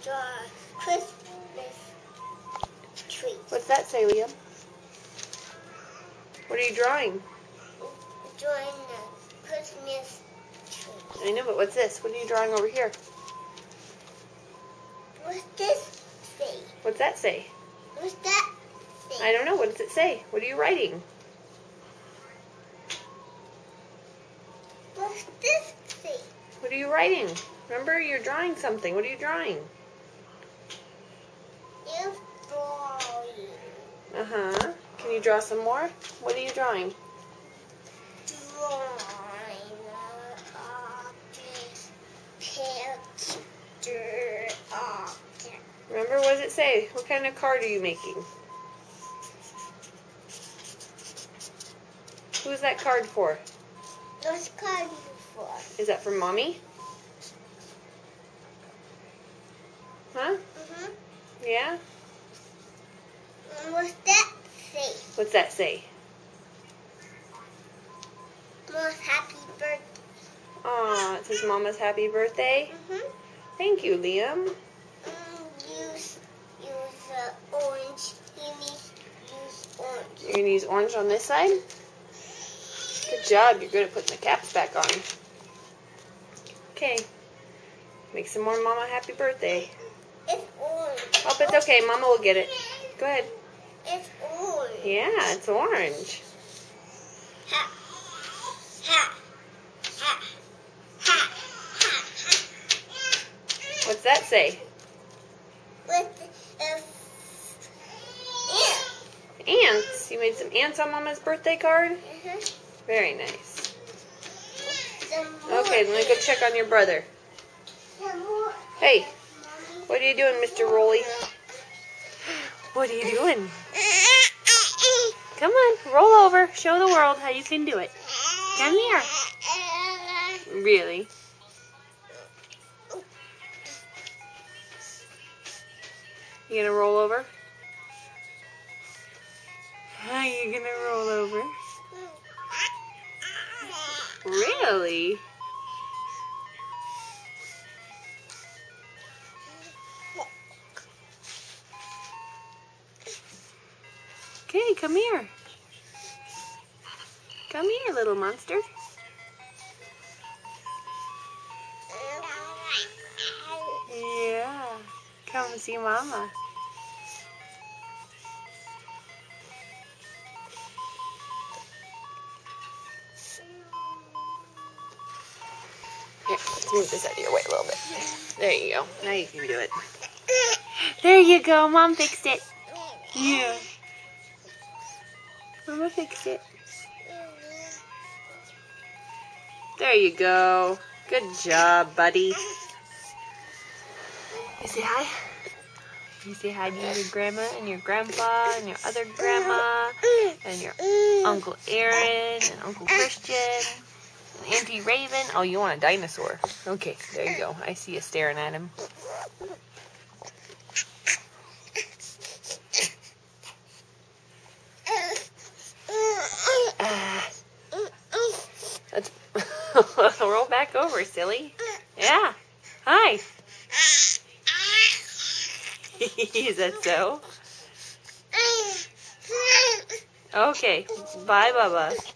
draw Christmas tree. What's that say, Liam? What are you drawing? Drawing the Christmas tree. I know, but what's this? What are you drawing over here? What's this say? What's that say? What's that say? I don't know. What does it say? What are you writing? What's this say? What are you writing? Remember, you're drawing something. What are you drawing? You're drawing. Uh-huh. Can you draw some more? What are you drawing? Drawing picture of. Remember, what does it say? What kind of card are you making? Who's that card for? What's card for? Is that for Mommy? Huh? Mhm. Yeah? What's that say? What's that say? Most happy birthday. Aw, it says Mama's happy birthday. Mhm. Thank you, Liam. Use orange. You need use orange. You're going to use orange on this side? Good job. You're good at putting the caps back on. Okay. Make some more Mama happy birthday. It's orange. Oh, it's okay. Mama will get it. Go ahead. It's orange. Yeah, it's orange. Ha. Ha. Ha. Ha. Ha. What's that say? With Ants. You made some ants on Mama's birthday card? Very nice. Okay, let me go check on your brother. Hey, what are you doing, Mr. Rolly? What are you doing? Come on, roll over. Show the world how you can do it. Come here. Really? You gonna roll over? How are you gonna roll over? Really? Okay, come here. Come here, little monster. Yeah. Come see Mama. Here, let's move this out of your way a little bit. There you go. Now you can do it. There you go. Mom fixed it. Yeah. Mama fixed it. There you go. Good job, buddy. You say hi? You say hi to your grandma and your grandpa and your other grandma and your Uncle Aaron and Uncle Christian and Auntie Raven. Oh, you want a dinosaur. Okay, there you go. I see you staring at him. Let's roll back over, silly. Yeah. Hi. Is that so? Okay. Bye, Bubba.